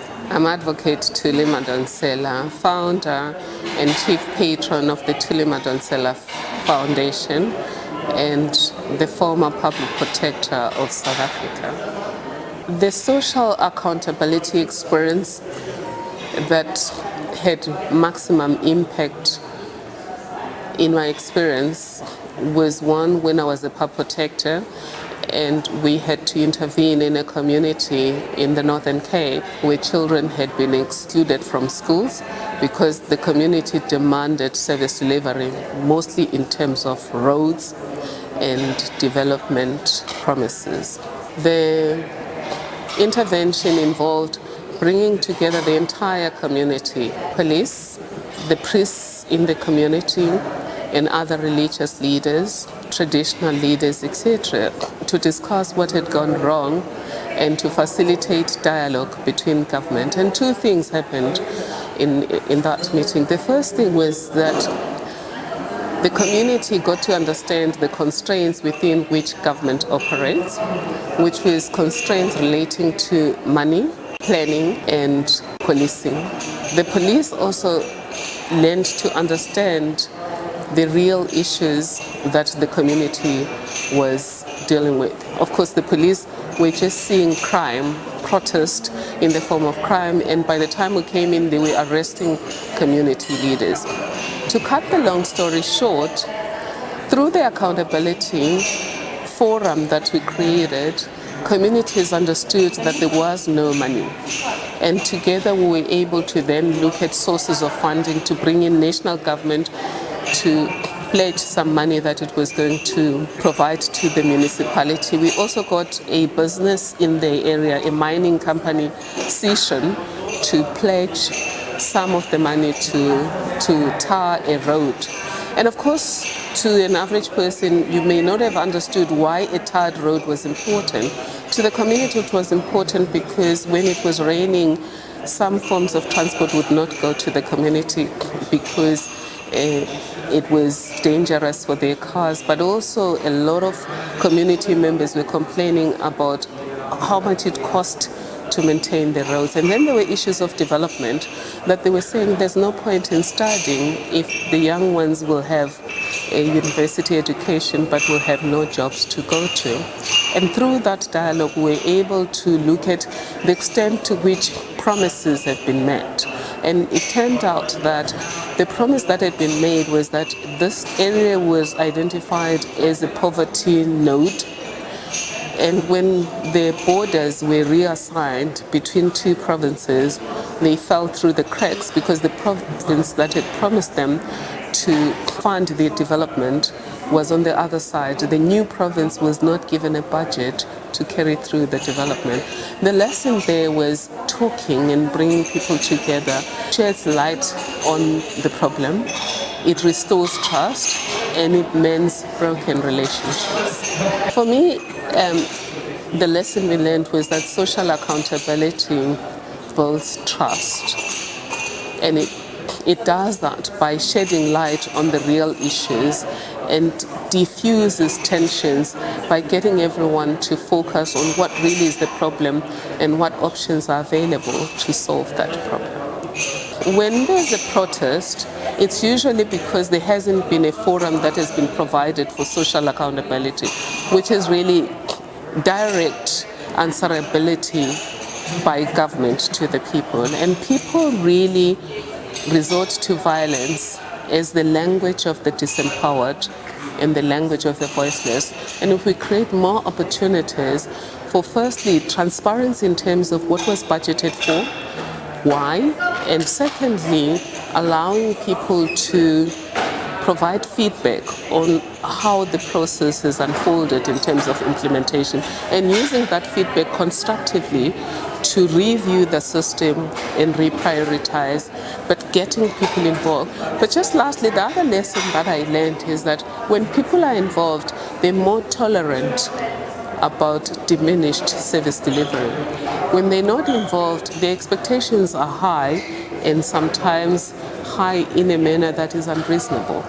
I'm Advocate Thuli Madonsela, founder and chief patron of the Thuli Madonsela Foundation and the former public protector of South Africa. The social accountability experience that had maximum impact in my experience was one when I was a pup protector and we had to intervene in a community in the Northern Cape where children had been excluded from schools because the community demanded service delivery, mostly in terms of roads and development promises. The intervention involved bringing together the entire community, police, the priests in the community, and other religious leaders, traditional leaders, etc., to discuss what had gone wrong and to facilitate dialogue between government. And two things happened in that meeting. The first thing was that the community got to understand the constraints within which government operates, which was constraints relating to money, planning, and policing. The police also learned to understand the real issues that the community was dealing with. Of course, the police were just seeing crime, protest in the form of crime, and by the time we came in, they were arresting community leaders. To cut the long story short, through the accountability forum that we created, communities understood that there was no money. And together we were able to then look at sources of funding to bring in national government to pledge some money that it was going to provide to the municipality. We also got a business in the area, a mining company, Session, to pledge some of the money to tar a road. And of course, to an average person, you may not have understood why a tarred road was important. To the community, it was important because when it was raining, some forms of transport would not go to the community because it was dangerous for their cars, but also a lot of community members were complaining about how much it cost to maintain the roads. And then there were issues of development that they were saying there's no point in studying if the young ones will have a university education but will have no jobs to go to. And through that dialogue, we were able to look at the extent to which promises have been met. And it turned out that the promise that had been made was that this area was identified as a poverty node. And when the borders were reassigned between two provinces, they fell through the cracks because the province that had promised them to fund their development was on the other side. The new province was not given a budget to carry through the development. The lesson there was talking and bringing people together, sheds light on the problem, it restores trust, and it mends broken relationships. For me, the lesson we learned was that social accountability builds trust, and it does that by shedding light on the real issues and diffuses tensions by getting everyone to focus on what really is the problem and what options are available to solve that problem. When there's a protest, it's usually because there hasn't been a forum that has been provided for social accountability, which is really direct answerability by government to the people. And people really resort to violence as the language of the disempowered and the language of the voiceless. And if we create more opportunities for, firstly, transparency in terms of what was budgeted for, why, and secondly, allowing people to provide feedback on how the process has unfolded in terms of implementation, and using that feedback constructively to review the system and reprioritize, but getting people involved. But just lastly, the other lesson that I learned is that when people are involved, they're more tolerant about diminished service delivery. When they're not involved, the expectations are high, and sometimes high in a manner that is unreasonable.